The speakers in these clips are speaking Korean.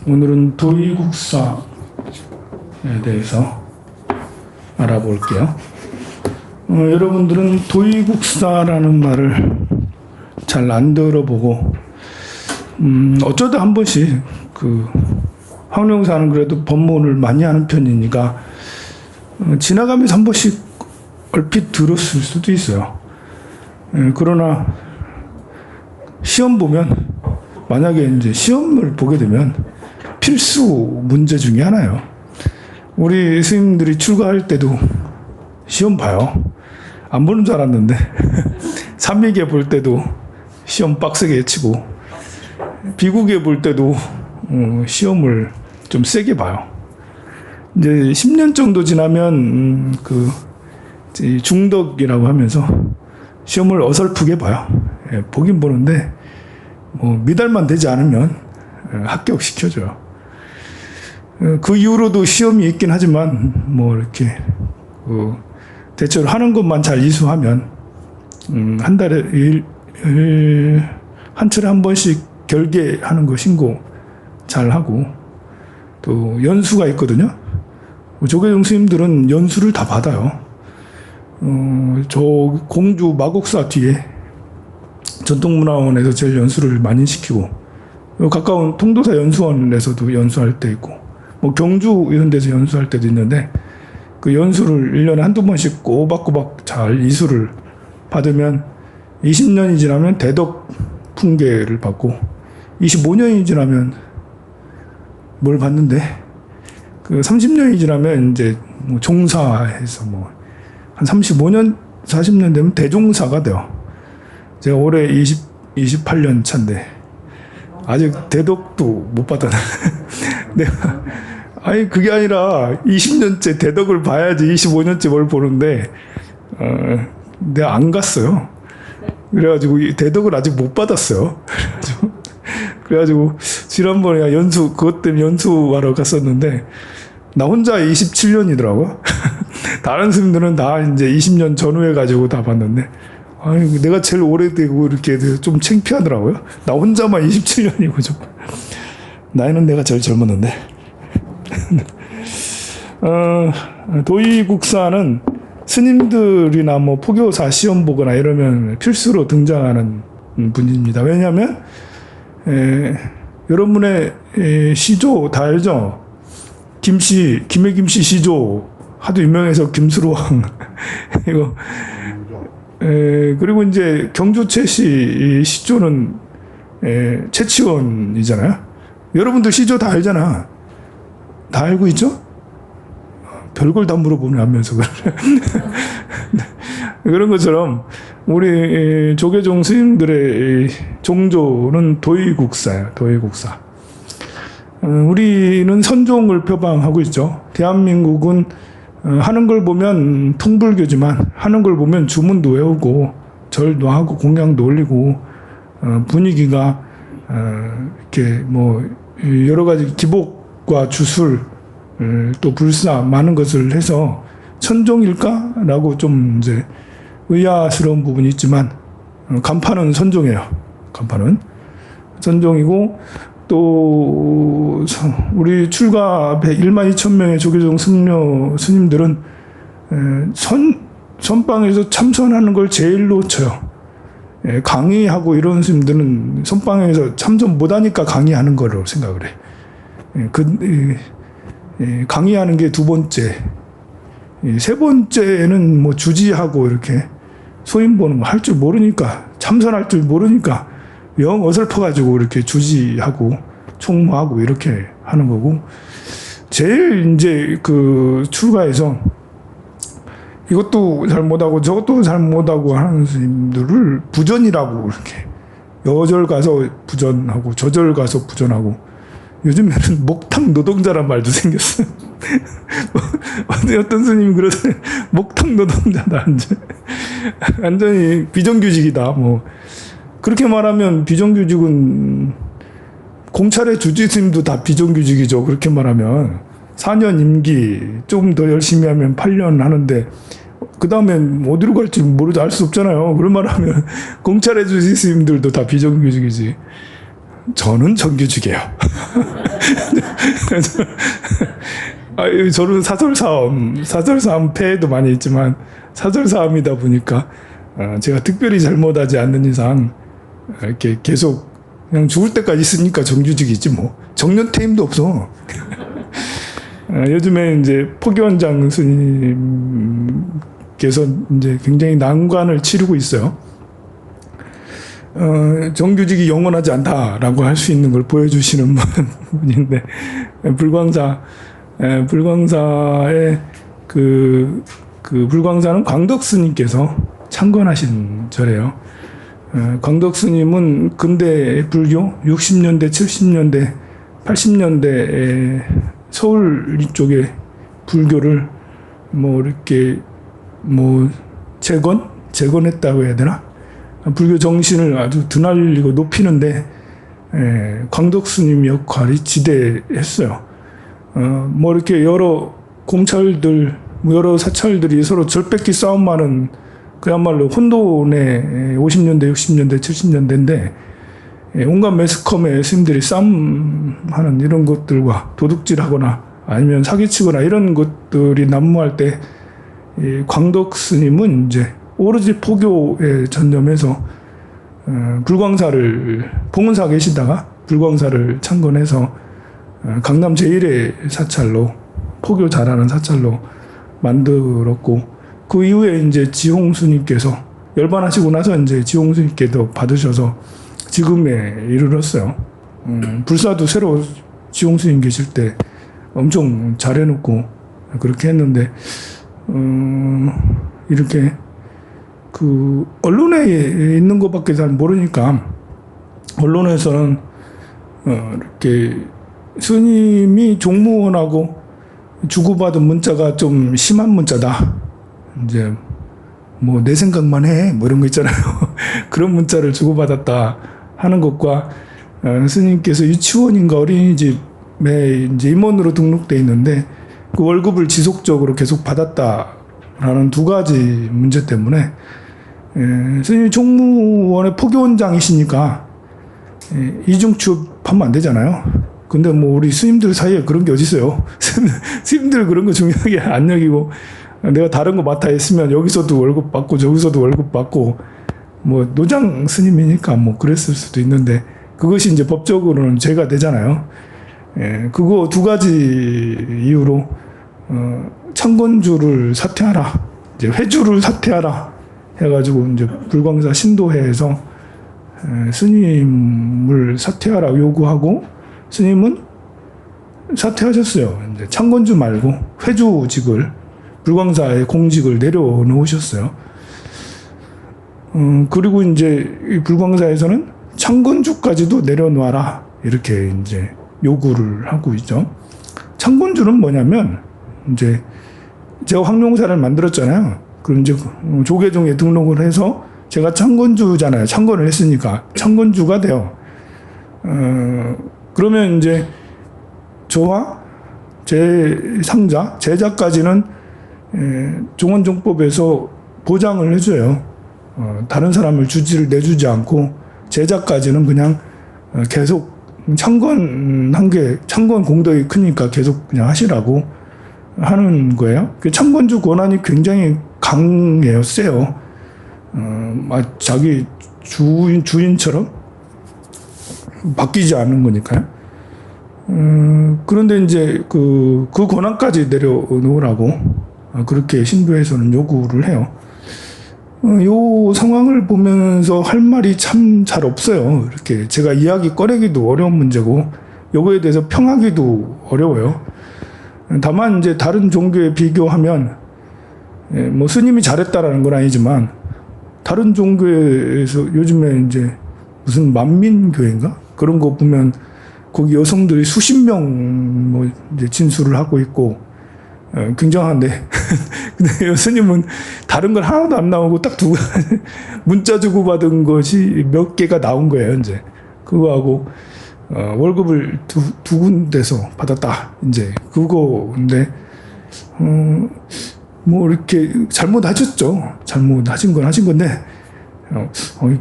오늘은 도의국사에 대해서 알아볼게요. 여러분들은 도의국사라는 말을 잘 안 들어보고 어쩌다 한 번씩 황룡사는 그래도 법문을 많이 하는 편이니까 지나가면서 한 번씩 얼핏 들었을 수도 있어요. 그러나 시험 보면 만약에 이제 시험을 보게 되면 필수 문제 중에 하나예요. 우리 스님들이 출가할 때도 시험 봐요. 안 보는 줄 알았는데 삼위계 볼 때도 시험 빡세게 치고 비구계 볼 때도 시험을 좀 세게 봐요. 이제 10년 정도 지나면 중덕이라고 하면서 시험을 어설프게 봐요. 보긴 보는데 미달만 되지 않으면 합격시켜줘요. 그 이후로도 시험이 있긴 하지만 이렇게 대체로 하는 것만 잘 이수하면 한 달에 한 철에 한 번씩 결계하는 거 신고 잘 하고 또 연수가 있거든요. 조계종 스님들은 연수를 다 받아요. 저 공주 마곡사 뒤에 전통문화원에서 제일 연수를 많이 시키고 가까운 통도사 연수원에서도 연수할 때 있고 경주 이런 데서 연수할 때도 있는데 그 연수를 1년에 한두 번씩 꼬박꼬박 잘 이수를 받으면 20년이 지나면 대덕 풍계를 받고 25년이 지나면 뭘 받는데 30년이 지나면 이제 종사해서 한 35년 40년 되면 대종사가 돼요. 제가 올해 28년 차인데 아직 대덕도 못 받았네. 내가 그게 아니라 20년째 대덕을 봐야지 25년째 뭘 보는데 내가 안 갔어요. 그래가지고 대덕을 아직 못 받았어요. 그래가지고 지난번에 그것 때문에 연수하러 갔었는데 나 혼자 27년이더라고요. 다른 스님들은 다 이제 20년 전후에 가지고 다 봤는데 내가 제일 오래되고 이렇게 좀 창피하더라고요. 나 혼자만 27년이고 좀 나이는 내가 제일 젊었는데 도의국사는 스님들이나 포교사 시험 보거나 이러면 필수로 등장하는 분입니다. 왜냐하면 여러분의 시조 다 알죠? 김해 김씨 시조 하도 유명해서 김수로왕 이거 그리고 이제 경주 최씨 시조는 최치원이잖아요. 여러분들 시조 다 알잖아. 다 알고 있죠? 별걸 다 물어보면 하면서 그런 것처럼 우리 조계종 스님들의 종조는 도의국사예요. 도의국사. 우리는 선종을 표방하고 있죠. 대한민국은 하는 걸 보면 통불교지만 하는 걸 보면 주문도 외우고 절도 하고 공양도 올리고 분위기가 이렇게 여러 가지 기복과 주술 또 불사 많은 것을 해서 천종일까라고 좀 이제 의아스러운 부분이 있지만 간판은 선종이에요. 간판은 선종이고 또 우리 출가 1만 2천 명의 조계종 승려 스님들은 선방에서 참선하는 걸 제일로 쳐요. 강의하고 이런 스님들은 선방에서 참선 못하니까 강의하는 거로 생각을 해. 강의하는 게 두 번째. 세 번째는 주지하고 이렇게 소인 보는 거 할 줄 모르니까 참선할 줄 모르니까 영 어설퍼가지고 이렇게 주지하고 총무하고 이렇게 하는 거고 제일 이제 출가해서 이것도 잘 못하고 저것도 잘 못하고 하는 스님들을 부전이라고 이렇게 여절 가서 부전하고 저절 가서 부전하고 요즘에는 목탕 노동자란 말도 생겼어요. 어떤 스님이 그러더니 목탕 노동자다. 완전히 비정규직이다. 그렇게 말하면 비정규직은 공찰의 주지 스님도 다 비정규직이죠. 그렇게 말하면 4년 임기 조금 더 열심히 하면 8년 하는데 그 다음엔 어디로 갈지 모르지 알 수 없잖아요. 그런 말하면 공찰의 주지 스님들도 다 비정규직이지. 저는 정규직이에요. 저는 사설사암 폐해도 많이 있지만 사설사암이다 보니까 제가 특별히 잘못하지 않는 이상 이렇게 계속 그냥 죽을 때까지 있으니까 정규직이지 뭐 정년퇴임도 없어. 요즘에 이제 포교원장 스님께서 이제 굉장히 난관을 치르고 있어요. 정규직이 영원하지 않다라고 할 수 있는 걸 보여주시는 분인데 불광사의 불광사는 광덕 스님께서 창건하신 절이에요. 광덕 스님은 근대 불교 60년대, 70년대, 80년대에 서울 이쪽에 불교를 뭐 이렇게 뭐 재건했다고 해야 되나? 불교 정신을 아주 드날리고 높이는데 광덕 스님 역할이 지대했어요. 뭐 이렇게 여러 공찰들, 여러 사찰들이 서로 절뺏기 싸움하는 그야말로 혼돈의 50년대, 60년대, 70년대인데 온갖 매스컴의 스님들이 싸움하는 이런 것들과 도둑질하거나 아니면 사기치거나 이런 것들이 난무할 때 광덕 스님은 이제 오로지 포교에 전념해서 불광사를 봉은사 계시다가 불광사를 창건해서 강남 제1의 사찰로 포교 잘하는 사찰로 만들었고 그 이후에 이제 지홍 스님께서 열반하시고 나서 이제 지홍 스님께도 받으셔서 지금에 이르렀어요. 불사도 새로 지홍 스님 계실 때 엄청 잘해놓고 그렇게 했는데 이렇게 그 언론에 있는 것밖에 잘 모르니까 언론에서는 이렇게 스님이 종무원하고 주고받은 문자가 좀 심한 문자다. 이제 뭐 내 생각만 해. 뭐 이런 거 있잖아요. 그런 문자를 주고받았다 하는 것과 스님께서 유치원인가 어린이집에 이제 임원으로 등록돼 있는데 그 월급을 지속적으로 계속 받았다라는 두 가지 문제 때문에 스님이 종무원의 포교원장이시니까 이중 취업하면 안 되잖아요. 근데 뭐 우리 스님들 사이에 그런 게 어디 있어요? 스님들 그런 거 중요하게 안 여기고 내가 다른 거 맡아 했으면 여기서도 월급 받고 저기서도 월급 받고 뭐 노장 스님이니까 뭐 그랬을 수도 있는데 그것이 이제 법적으로는 죄가 되잖아요. 그거 두 가지 이유로 창건주를 사퇴하라, 이제 회주를 사퇴하라 해가지고 이제 불광사 신도회에서 스님을 사퇴하라 요구하고 스님은 사퇴하셨어요. 이제 창건주 말고 회주직을 불광사의 공직을 내려놓으셨어요. 그리고 이제 이 불광사에서는 창건주까지도 내려놔라 이렇게 이제 요구를 하고 있죠. 창건주는 뭐냐면 이제 제가 황룡사를 만들었잖아요. 그럼 이제 조계종에 등록을 해서 제가 창건주잖아요. 창건을 했으니까 창건주가 돼요. 그러면 이제 저와 제 상자, 제자까지는 종원종법에서 보장을 해줘요. 다른 사람을 주지를 내주지 않고 제자까지는 그냥 계속 창건한 게 창건 공덕이 크니까 계속 그냥 하시라고 하는 거예요. 창건주 권한이 굉장히 강해요, 세요. 자기 주인처럼 바뀌지 않는 거니까요. 그런데 이제 그 권한까지 내려놓으라고 그렇게 신도에서는 요구를 해요. 요 상황을 보면서 할 말이 참 잘 없어요. 이렇게 제가 이야기 꺼내기도 어려운 문제고 요거에 대해서 평하기도 어려워요. 다만 이제 다른 종교에 비교하면 뭐 스님이 잘했다라는 건 아니지만 다른 종교에서 요즘에 이제 무슨 만민교회인가 그런 거 보면 거기 여성들이 수십 명 뭐 이제 진술을 하고 있고 굉장한데 근데 스님은 다른 건 하나도 안 나오고 딱 두 문자 주고 받은 것이 몇 개가 나온 거예요. 이제 그거하고 월급을 두 군데서 받았다. 이제 그거인데 뭐 이렇게 잘못하셨죠. 잘못하신 건 하신 건데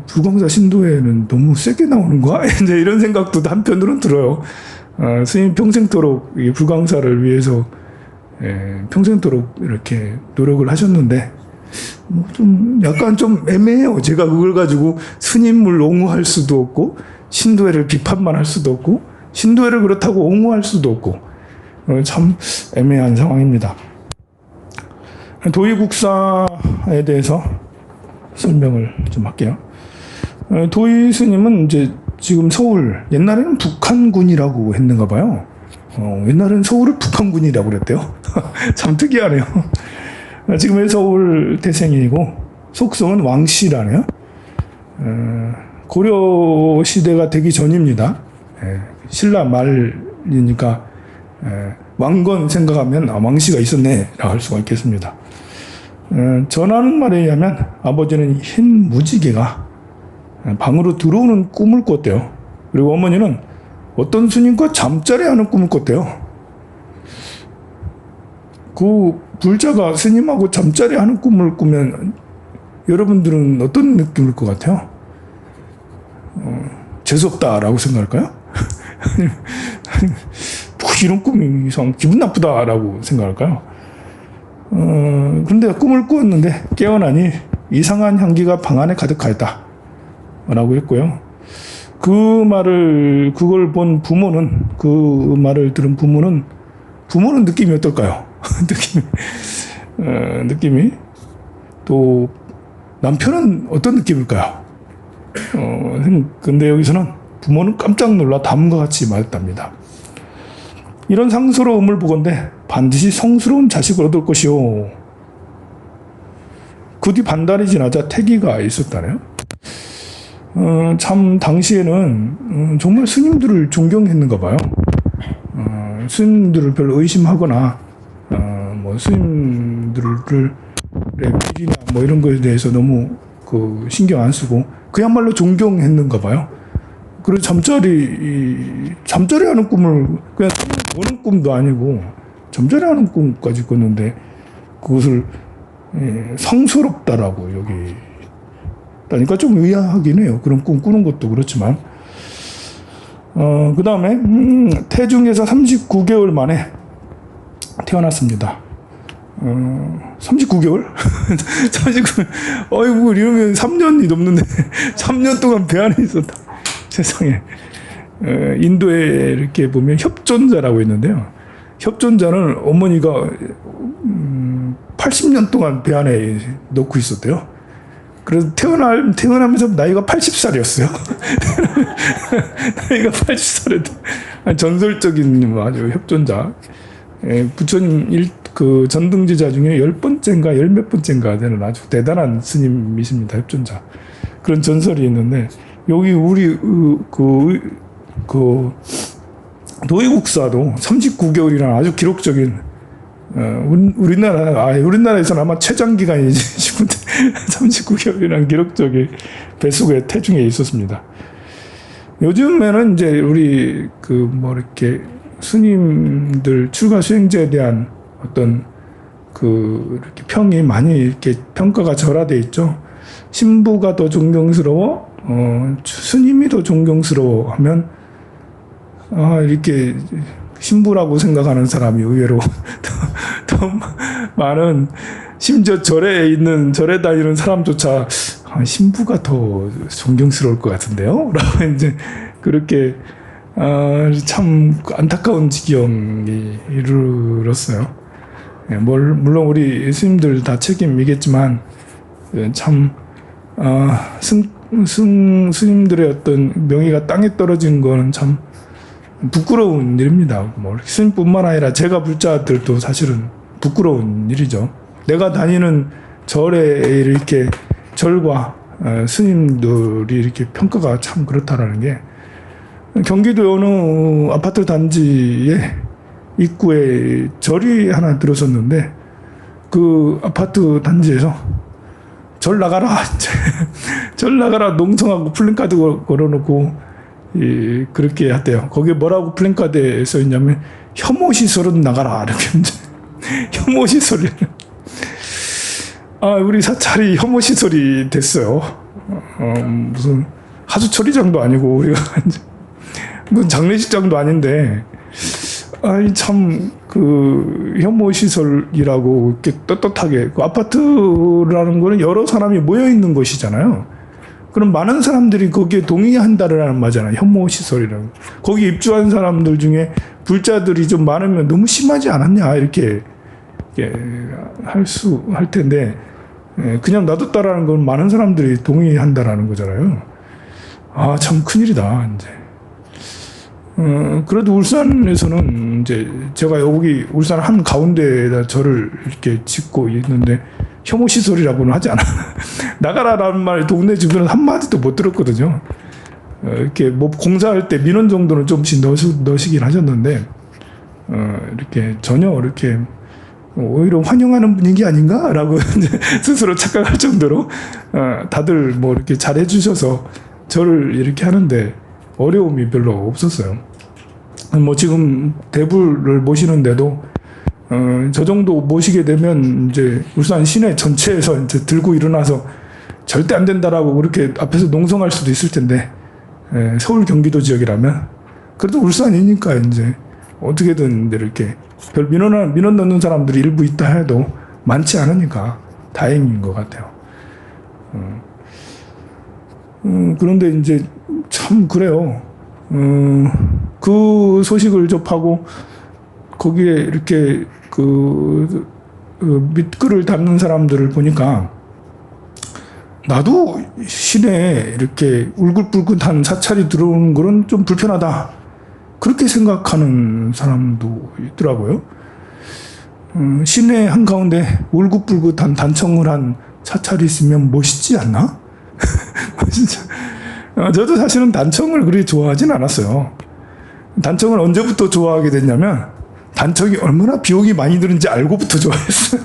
불광사 신도에는 너무 세게 나오는 거야. 이제 이런 생각도 한편으로는 들어요. 스님 평생토록 이 불광사를 위해서 평생토록 이렇게 노력을 하셨는데 좀 약간 좀 애매해요. 제가 그걸 가지고 스님을 옹호할 수도 없고 신도회를 비판만 할 수도 없고 신도회를 그렇다고 옹호할 수도 없고 참 애매한 상황입니다. 도의국사에 대해서 설명을 좀 할게요. 도의 스님은 이제 지금 서울, 옛날에는 북한군이라고 했는가 봐요. 옛날에는 서울을 북한군이라고 그랬대요. 참 특이하네요. 지금의 서울 태생이고 속성은 왕씨라네요. 고려 시대가 되기 전입니다. 신라 말이니까 왕건 생각하면 왕씨가 있었네라고 할 수가 있겠습니다. 전하는 말에 의하면 아버지는 흰 무지개가 방으로 들어오는 꿈을 꿨대요. 그리고 어머니는 어떤 스님과 잠자리 하는 꿈을 꿨대요. 그 불자가 스님하고 잠자리 하는 꿈을 꾸면 여러분들은 어떤 느낌일 것 같아요? 재수없다라고 생각할까요? 뭐 이런 꿈이 이상 기분 나쁘다라고 생각할까요? 그런데 꿈을 꾸었는데 깨어나니 이상한 향기가 방 안에 가득하였다 라고 했고요. 그걸 본 부모는, 그 말을 들은 부모는 느낌이 어떨까요? 느낌이 또 남편은 어떤 느낌일까요? 근데 여기서는 부모는 깜짝 놀라 다음과 같이 말했답니다. 이런 상스러움을 보건대 반드시 성스러운 자식을 얻을 것이요. 그 뒤 반달이 지나자 태기가 있었다네요. 참 당시에는 정말 스님들을 존경했는가 봐요. 스님들을 별로 의심하거나 뭐 스님들의 비리나 뭐 이런 거에 대해서 너무 신경 안 쓰고 그야말로 존경했는가 봐요. 그래서 잠자리 하는 꿈을 그냥 보는 꿈도 아니고 잠자리 하는 꿈까지 꿨는데 그것을 성스럽다라고 여기 그러니까 좀 의아하긴 해요. 그런 꿈 꾸는 것도 그렇지만 그 다음에 태중에서 39개월 만에 태어났습니다. 39개월? 39개월. 어이구, 이러면 3년이 넘는데 3년 동안 배 안에 있었다. 세상에. 인도에 이렇게 보면 협존자라고 있는데요. 협존자는 어머니가 80년 동안 배 안에 넣고 있었대요. 그래서 태어나면서 나이가 80살이었어요. 나이가 80살이었대. 전설적인 아주 협존자. 부처님 전등지자 중에 10번째인가 10몇 번째인가 되는 아주 대단한 스님이십니다. 협존자. 그런 전설이 있는데 여기 우리 도의국사도 39개월이라는 아주 기록적인 우리나라에서는 아마 최장 기간이지 싶은데 39개월이라는 기록적인 뱃속에 태중에 있었습니다. 요즘에는 이제 우리 이렇게 스님들 출가 수행자에 대한 어떤 이렇게 평이 많이 이렇게 평가가 절하돼 있죠. 신부가 더 존경스러워, 스님이 더 존경스러워 하면 이렇게 신부라고 생각하는 사람이 의외로 더 많은, 심지어 절에 다니는 사람조차 신부가 더 존경스러울 것 같은데요? 라고 이제 그렇게 참 안타까운 지경이 이르렀어요. 물론 우리 스님들 다 책임이겠지만 참 스님들의 어떤 명예가 땅에 떨어진 거는 참 부끄러운 일입니다. 스님뿐만 아니라 제가 불자들도 사실은 부끄러운 일이죠. 내가 다니는 절에 이렇게 절과 스님들이 이렇게 평가가 참 그렇다라는 게, 경기도 어느 아파트 단지에 입구에 절이 하나 들어섰는데 그 아파트 단지에서 절 나가라 절 나가라 농성하고 플랜카드 걸어놓고 그렇게 했대요. 거기에 뭐라고 플랜카드에 써 있냐면 혐오시설은 나가라 이렇게. 혐오시설이 우리 사찰이 혐오시설이 됐어요. 무슨 하수처리장도 아니고 우리가 무슨 장례식장도 아닌데, 아니 참 그 혐오 시설이라고 이렇게 떳떳하게, 그 아파트라는 거는 여러 사람이 모여 있는 곳이잖아요. 그럼 많은 사람들이 거기에 동의한다라는 말이잖아요. 혐오 시설이라고. 거기 입주한 사람들 중에 불자들이 좀 많으면 너무 심하지 않았냐 이렇게 할 텐데, 그냥 놔뒀다라는 건 많은 사람들이 동의한다라는 거잖아요. 아, 참 큰일이다 이제. 그래도 울산에서는 이제 제가 여기 울산 한 가운데에다 절을 이렇게 짓고 있는데 혐오 시설이라고는 하지 않아. 나가라라는 말 동네 주변은 한 마디도 못 들었거든요. 이렇게 뭐 공사할 때 민원 정도는 좀씩 넣으시긴 하셨는데, 이렇게 전혀 이렇게 오히려 환영하는 분위기 아닌가라고 스스로 착각할 정도로 다들 뭐 이렇게 잘 해주셔서 저를 이렇게 하는데 어려움이 별로 없었어요. 뭐 지금 대부를 모시는데도 저 정도 모시게 되면 이제 울산 시내 전체에서 이제 들고 일어나서 절대 안 된다라고 그렇게 앞에서 농성할 수도 있을 텐데, 서울 경기도 지역이라면 그래도 울산이니까 이제 어떻게든 이렇게 별 민원 넣는 사람들이 일부 있다 해도 많지 않으니까 다행인 것 같아요. 그런데 이제 참 그래요. 그 소식을 접하고 거기에 이렇게 밑글을 담는 사람들을 보니까 나도 시내에 이렇게 울긋불긋한 사찰이 들어오는 거는 좀 불편하다, 그렇게 생각하는 사람도 있더라고요. 시내 한가운데 울긋불긋한 단청을 한 사찰이 있으면 멋있지 않나? 진짜. 저도 사실은 단청을 그리 좋아하진 않았어요. 단청을 언제부터 좋아하게 됐냐면 단청이 얼마나 비용이 많이 드는지 알고부터 좋아했어요.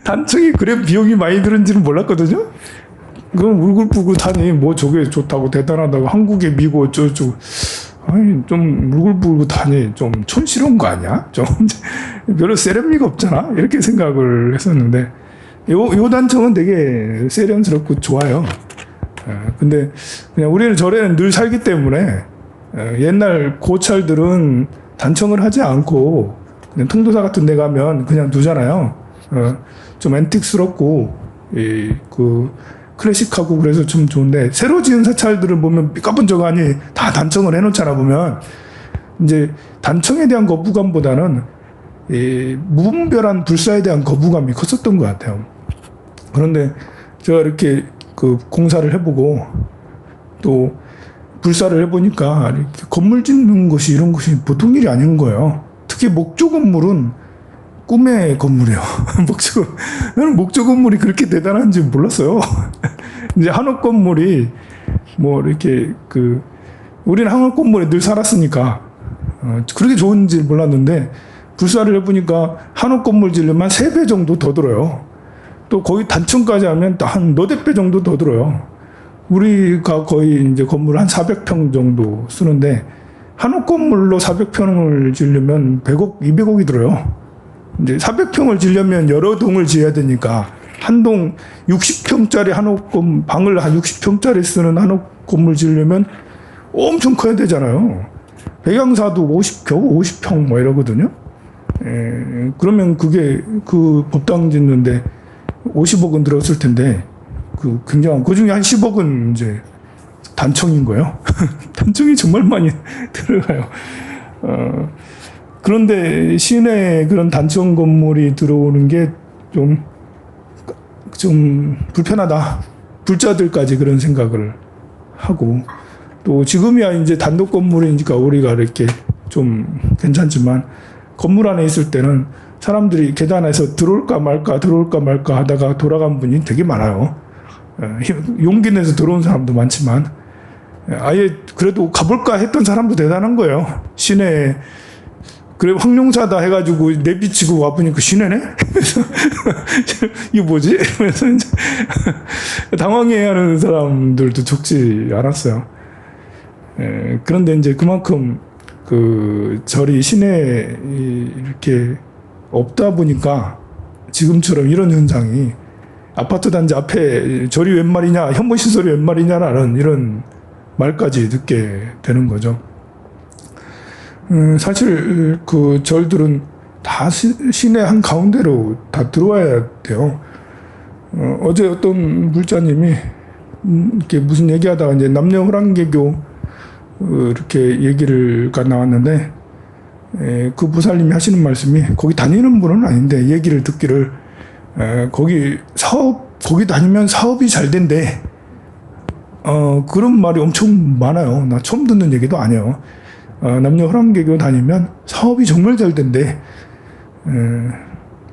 단청이 그래 비용이 많이 드는지는 몰랐거든요. 그럼 울긋불긋하니 뭐 저게 좋다고 대단하다고 한국에 미고 어쩌고, 아니 좀 울긋불긋하니 좀 촌스러운 거 아니야? 좀 별로 세련미가 없잖아, 이렇게 생각을 했었는데 요 단청은 되게 세련스럽고 좋아요. 근데 그냥 우리는 절에는 늘 살기 때문에 옛날 고찰들은 단청을 하지 않고 그냥 통도사 같은 데 가면 그냥 두잖아요. 좀 앤틱스럽고 그 클래식하고 그래서 좀 좋은데, 새로 지은 사찰들을 보면 삐까뻔쩍하니 다 단청을 해놓잖아. 보면 이제 단청에 대한 거부감보다는 무분별한 불사에 대한 거부감이 컸었던 것 같아요. 그런데 제가 이렇게 그 공사를 해보고 또 불사를 해보니까 이렇게 건물 짓는 것이 이런 것이 보통 일이 아닌 거예요. 특히 목조 건물은 꿈의 건물이에요. 나는 목조 건물이 그렇게 대단한지 몰랐어요. 이제 한옥 건물이 뭐 이렇게 우리는 한옥 건물에 늘 살았으니까 그렇게 좋은지 몰랐는데, 불사를 해보니까 한옥 건물 지르면 3배 정도 더 들어요. 또 거의 단층까지 하면 한 너댓 배 정도 더 들어요. 우리가 거의 이제 건물 한 400평 정도 쓰는데 한옥 건물로 400평을 지으려면 100억, 200억이 들어요. 이제 400평을 지으려면 여러 동을 지어야 되니까 한 동 60평짜리 한옥 방을 한 60평짜리 쓰는 한옥 건물 지으려면 엄청 커야 되잖아요. 백양사도 50평 뭐 이러거든요. 그러면 그게 그 법당 짓는데 50억은 들었을 텐데 굉장한, 그 중에 한 10억은 이제 단청인 거예요. 단청이 정말 많이 들어가요. 그런데 시내에 그런 단청 건물이 들어오는 게 좀 불편하다. 불자들까지 그런 생각을 하고, 또 지금이야 이제 단독 건물이니까 우리가 이렇게 좀 괜찮지만 건물 안에 있을 때는 사람들이 계단에서 들어올까 말까 하다가 돌아간 분이 되게 많아요. 용기 내서 들어온 사람도 많지만 아예 그래도 가볼까 했던 사람도 대단한 거예요. 시내에 그래 황룡사다 해가지고 내비치고 와보니까 시내네? 이게 뭐지? 그래서 이제 당황해하는 사람들도 적지 않았어요. 그런데 이제 그만큼 그 절이 시내에 이렇게 없다 보니까 지금처럼 이런 현상이, 아파트 단지 앞에 절이 웬 말이냐, 혐오시설이 웬 말이냐라는 이런 말까지 듣게 되는 거죠. 사실 그 절들은 다 시내 한 가운데로 다 들어와야 돼요. 어제 어떤 불자님이 이렇게 무슨 얘기하다가 이제 남녀 호랑개교 이렇게 얘기가 나왔는데, 그 부살님이 하시는 말씀이, 거기 다니는 분은 아닌데 얘기를 듣기를, 거기 다니면 사업이 잘 된대. 그런 말이 엄청 많아요. 나 처음 듣는 얘기도 아니에요. 남녀 호랑개교 다니면 사업이 정말 잘 된대.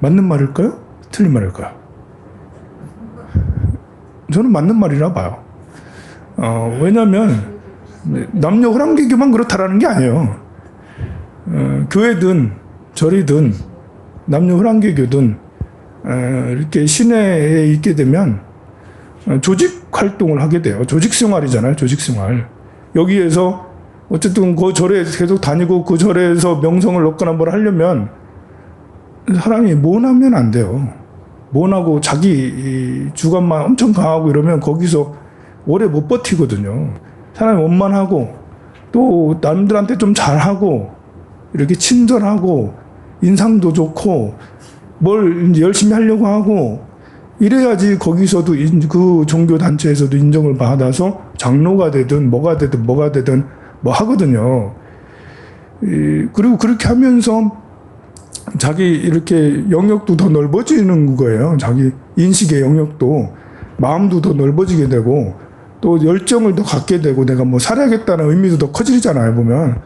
맞는 말일까요? 틀린 말일까요? 저는 맞는 말이라 봐요. 왜냐면 남녀 호랑개교만 그렇다라는 게 아니에요. 교회든 절이든 남녀 호랑개교든 이렇게 시내에 있게 되면 조직 활동을 하게 돼요. 조직 생활이잖아요. 조직 생활. 여기에서 어쨌든 그 절에 계속 다니고 그 절에서 명성을 얻거나 뭘 하려면 사람이 모나면 안 돼요. 모나고 자기 주관만 엄청 강하고 이러면 거기서 오래 못 버티거든요. 사람이 원만하고 또 남들한테 좀 잘하고 이렇게 친절하고 인상도 좋고 뭘 이제 열심히 하려고 하고 이래야지 거기서도 그 종교 단체에서도 인정을 받아서 장로가 되든 뭐가 되든 뭐 하거든요. 그리고 그렇게 하면서 자기 이렇게 영역도 더 넓어지는 거예요. 자기 인식의 영역도, 마음도 더 넓어지게 되고 또 열정을 더 갖게 되고 내가 뭐 살아야겠다는 의미도 더 커지잖아요, 보면.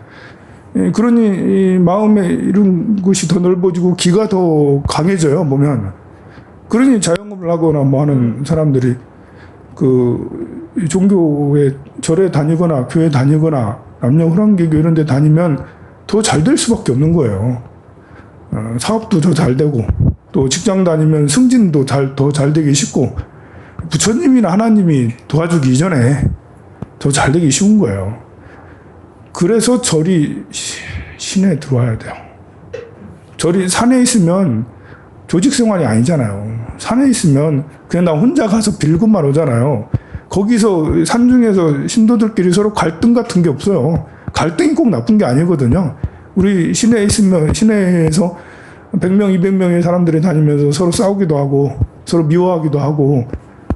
그러니 이 마음에 이런 것이 더 넓어지고 기가 더 강해져요, 보면. 그러니 자영업을 하거나 뭐 하는 사람들이 그 종교에 절에 다니거나 교회 다니거나 남녀 호랑개교 이런 데 다니면 더 잘 될 수밖에 없는 거예요. 사업도 더 잘 되고 또 직장 다니면 승진도 더 잘 되기 쉽고 부처님이나 하나님이 도와주기 이전에 더 잘 되기 쉬운 거예요. 그래서 절이 시내에 들어와야 돼요. 절이 산에 있으면 조직 생활이 아니잖아요. 산에 있으면 그냥 나 혼자 가서 빌고만 오잖아요. 거기서 산중에서 신도들끼리 서로 갈등 같은 게 없어요. 갈등이 꼭 나쁜 게 아니거든요. 우리 시내에 있으면 시내에서 100명, 200명의 사람들이 다니면서 서로 싸우기도 하고 서로 미워하기도 하고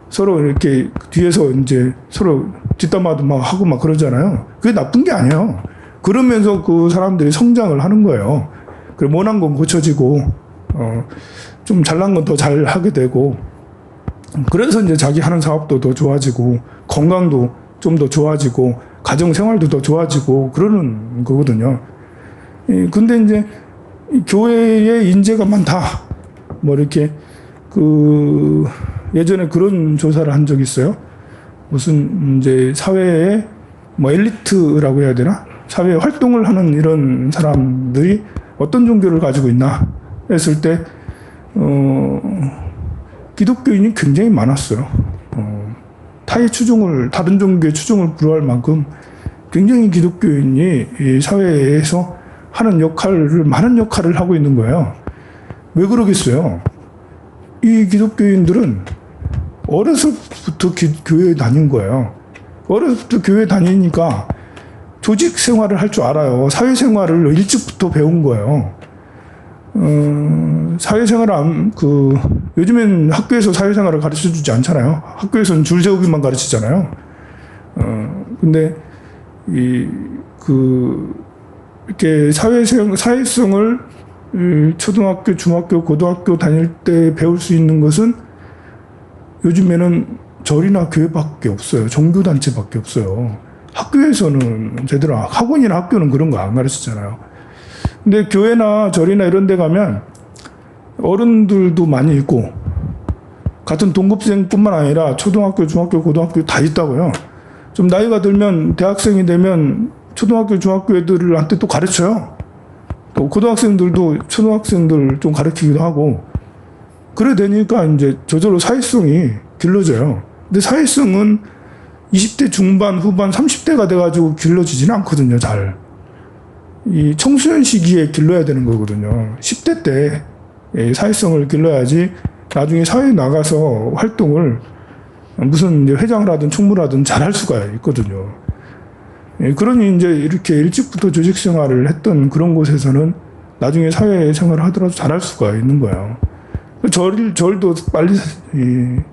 서로 이렇게 뒤에서 이제 서로 뒷담화도 막 하고 막 그러잖아요. 그게 나쁜 게 아니에요. 그러면서 그 사람들이 성장을 하는 거예요. 그리고 못난 건 고쳐지고 좀 잘난 건 더 잘하게 되고 그래서 이제 자기 하는 사업도 더 좋아지고 건강도 좀 더 좋아지고 가정 생활도 더 좋아지고 그러는 거거든요. 근데 이제 교회에 인재가 많다. 뭐 이렇게 예전에 그런 조사를 한 적이 있어요. 무슨 이제 사회에 뭐 엘리트라고 해야 되나? 사회 활동을 하는 이런 사람들이 어떤 종교를 가지고 있나 했을 때 기독교인이 굉장히 많았어요. 다른 종교의 추종을 불허할 만큼 굉장히 기독교인이 이 사회에서 많은 역할을 하고 있는 거예요. 왜 그러겠어요? 이 기독교인들은 어려서부터 교회에 다닌 거예요. 어려서부터 교회에 다니니까 조직 생활을 할 줄 알아요. 사회생활을 일찍부터 배운 거예요. 사회생활을 요즘엔 학교에서 사회생활을 가르쳐 주지 않잖아요. 학교에서는 줄 세우기만 가르치잖아요. 근데 이렇게 사회성을 초등학교, 중학교, 고등학교 다닐 때 배울 수 있는 것은 요즘에는 절이나 교회밖에 없어요. 종교단체밖에 없어요. 학교에서는 제대로, 학원이나 학교는 그런 거 안 가르치잖아요. 근데 교회나 절이나 이런 데 가면 어른들도 많이 있고, 같은 동급생뿐만 아니라 초등학교, 중학교, 고등학교 다 있다고요. 좀 나이가 들면 대학생이 되면 초등학교, 중학교 애들한테 또 가르쳐요. 또 고등학생들도 초등학생들 좀 가르치기도 하고, 그래 되니까 이제 저절로 사회성이 길러져요. 근데 사회성은 20대 중반, 후반, 30대가 돼가지고 길러지지는 않거든요, 잘. 이 청소년 시기에 길러야 되는 거거든요. 10대 때 사회성을 길러야지 나중에 사회에 나가서 활동을 무슨 회장을 하든 총무를 하든 잘 할 수가 있거든요. 예, 그러니 이제 이렇게 일찍부터 조직 생활을 했던 그런 곳에서는 나중에 사회 생활을 하더라도 잘할 수가 있는 거예요. 절도 빨리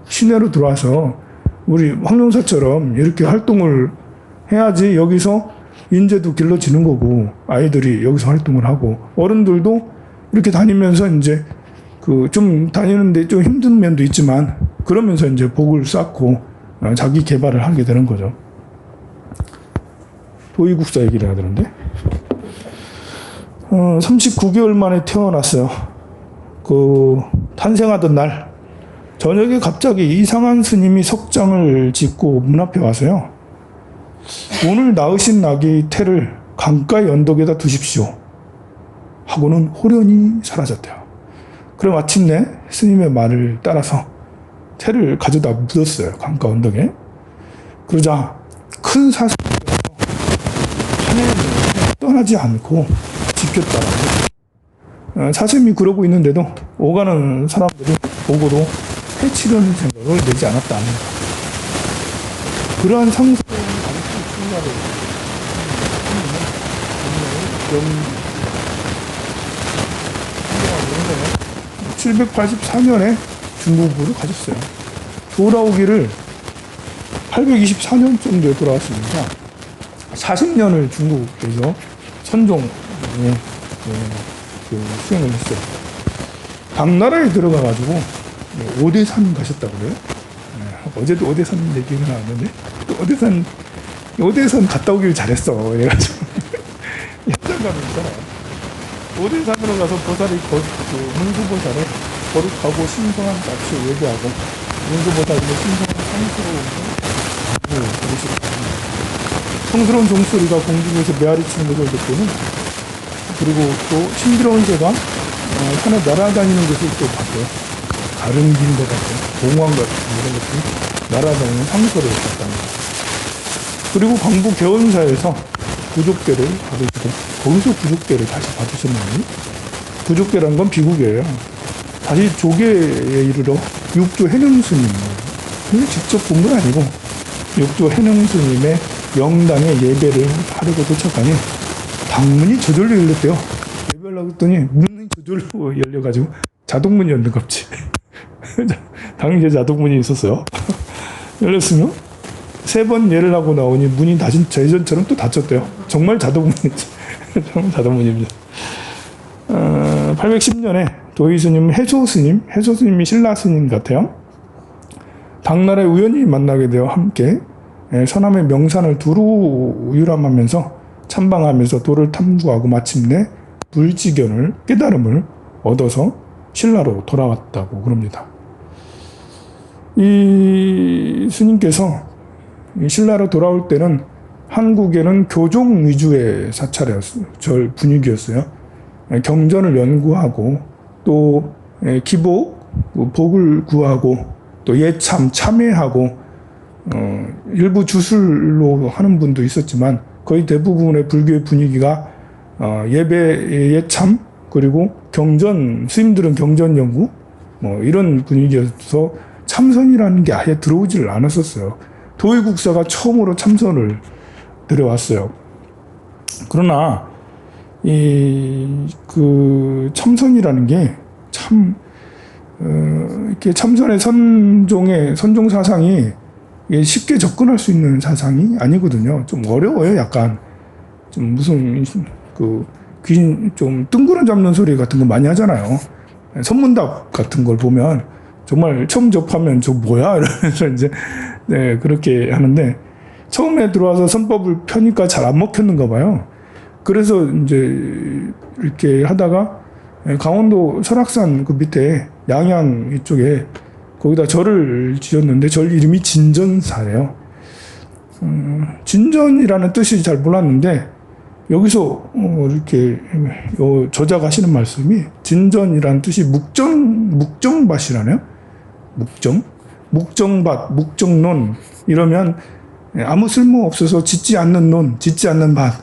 시내로 들어와서 우리 황룡사처럼 이렇게 활동을 해야지 여기서 인재도 길러지는 거고 아이들이 여기서 활동을 하고 어른들도 이렇게 다니면서 이제 그 좀 다니는데 좀 힘든 면도 있지만 그러면서 이제 복을 쌓고 자기 개발을 하게 되는 거죠. 도의국사 얘기를 해야 되는데 39개월 만에 태어났어요. 그 탄생하던 날 저녁에 갑자기 이상한 스님이 석장을 짓고 문 앞에 와서요. 오늘 낳으신 낙이 태를 강가의 언덕에다 두십시오. 하고는 호련히 사라졌대요. 그럼 마침내 스님의 말을 따라서 태를 가져다 묻었어요. 강가 언덕에. 그러자 큰 사슴이 산에 떠나지 않고 지켰다라고. 사슴이 그러고 있는데도 오가는 사람들이 보고도 해치려는 생각을 내지 않았다 합니다. 그러한 상승을 가르칠 생각을 784년에 중국으로 가셨어요. 돌아오기를 824년 정도에 돌아왔으니까 40년을 중국에서 선종에 수행을 했어요. 당나라에 들어가가지고 오대산 가셨다고 그래요. 어제도 오대산 얘기가 나왔는데 또 오대산 갔다 오길 잘했어. 그래가지고 현장감이 있잖아요. 오대산으로 가서 보살이 문수보살에 거룩하고 신성한 낯을 예배하고 문수보살의 신성한 상스러운 성스러운 종소리가 공중에서 메아리 치는 것을 듣고는 그리고 또 신비로운 새가 산에 날아다니는 것을 또 봤고요. 다른 길과 같은 봉황 같은 이런 것들이 날아다니는 상소를 봤답니다. 그리고 광부 개원사에서 구족대를 받으시고 거기서 구족대를 다시 받으셨나니 구족대란 건 비국이에요. 다시 조계에 이르러 육조 해능스님 직접 본 건 아니고 육조 해능스님의 명당에 예배를 하려고 도착하니 방문이 저절로 열렸대요. 예배를 하고 했더니 문이 저절로 열려가지고 자동문이 열린갑지. 당시에 자동문이 있었어요. 열렸으면 3번 예를 하고 나오니 문이 다시 예전처럼 또 닫혔대요. 정말 자동문이지. 정말 자동문입니다. 810년에 도의스님, 해소스님이 신라스님 같아요. 당나라에 우연히 만나게 되어 함께 서남의 명산을 두루 유람하면서 참방하면서 도를 탐구하고 마침내 불지견을 깨달음을 얻어서 신라로 돌아왔다고 그럽니다. 이 스님께서 신라로 돌아올 때는 한국에는 교종 위주의 사찰이었어요. 절 분위기였어요. 경전을 연구하고 또 기복, 복을 구하고 또 예참, 참회하고 일부 주술로 하는 분도 있었지만 거의 대부분의 불교의 분위기가 예배, 예참 그리고 경전, 스님들은 경전 연구 이런 분위기여서 참선이라는 게 아예 들어오지를 않았었어요. 도의국사가 처음으로 참선을 들여왔어요. 그러나 그 참선이라는 게 참 이렇게 참선의 선종 사상이 쉽게 접근할 수 있는 사상이 아니거든요. 좀 어려워요. 약간 좀 무슨 그 귀신 좀 뜬구름 잡는 소리 같은 거 많이 하잖아요. 선문답 같은 걸 보면 정말 처음 접하면 저 뭐야 이러면서 이제 그렇게 하는데 처음에 들어와서 선법을 펴니까 잘 안 먹혔는가 봐요. 그래서 이제 이렇게 하다가 강원도 설악산 그 밑에 양양 이쪽에 거기다 절을 지었는데 절 이름이 진전사예요. 진전이라는 뜻이 잘 몰랐는데 여기서 이렇게 저자가 하시는 말씀이 진전이라는 뜻이 묵정밭이라네요. 묵정밭, 묵정론 이러면 아무 쓸모 없어서 짓지 않는 논, 짓지 않는 밭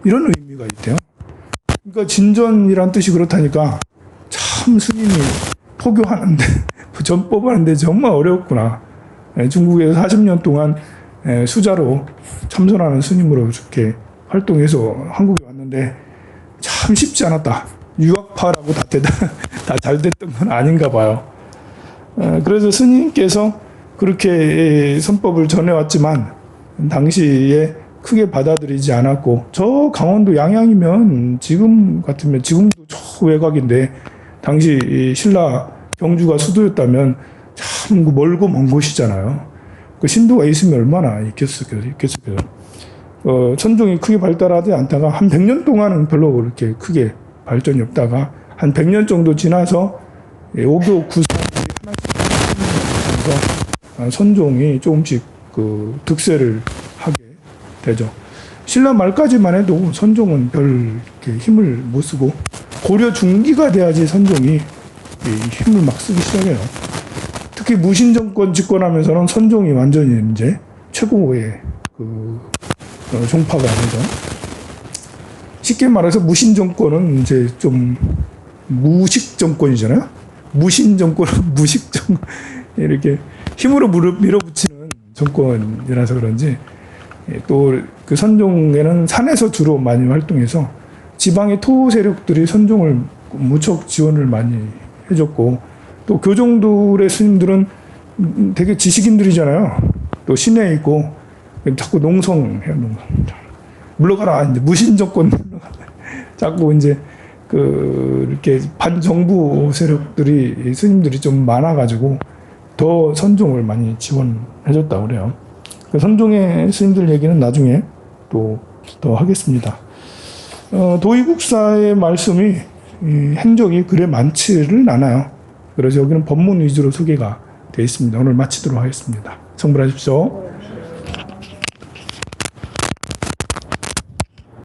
이런 의미가 있대요. 그러니까 진전이란 뜻이 그렇다니까 참 스님이 포교하는데 전법하는데 정말 어려웠구나. 중국에서 40년 동안 수자로 참선하는 스님으로 이렇게 활동해서 한국에 왔는데 참 쉽지 않았다. 유학파라고 다 잘 됐던 건 아닌가 봐요. 그래서 스님께서 그렇게 선법을 전해왔지만 당시에 크게 받아들이지 않았고, 저 강원도 양양이면 지금 같으면 지금도 저 외곽인데 당시 신라 경주가 수도였다면 참 멀고 먼 곳이잖아요. 그 신도가 있으면 얼마나 있겠어요. 선종이 크게 발달하지 않다가 한 100년 동안은 별로 그렇게 크게 발전이 없다가 한 100년 정도 지나서 오교 구사들이 하나씩 선종이 조금씩 그 득세를 하게 되죠. 신라 말까지만 해도 선종은 별 이렇게 힘을 못 쓰고 고려 중기가 돼야지 선종이 힘을 막 쓰기 시작해요. 특히 무신정권 집권하면서는 선종이 완전히 이제 최고의 그 종파가 되죠. 쉽게 말해서 무신정권은 이제 좀 무식정권이잖아요. 무신정권은 무식정 이렇게 힘으로 밀어붙이는 정권이라서 그런지 또 그 선종에는 산에서 주로 많이 활동해서 지방의 토 세력들이 선종을 무척 지원을 많이 해줬고, 또 교종들의 스님들은 되게 지식인들이잖아요. 또 시내에 있고 자꾸 농성해요. 물러가라, 이제 무신정권 물러가라. 자꾸 이제 그 이렇게 반정부 세력들이 스님들이 좀 많아가지고 더 선종을 많이 지원해줬다고 그래요. 그 선종의 스님들 얘기는 나중에 또 더 하겠습니다. 도의국사의 말씀이 행적이 그래 많지를 않아요. 그래서 여기는 법문 위주로 소개가 되어 있습니다. 오늘 마치도록 하겠습니다. 성불하십시오.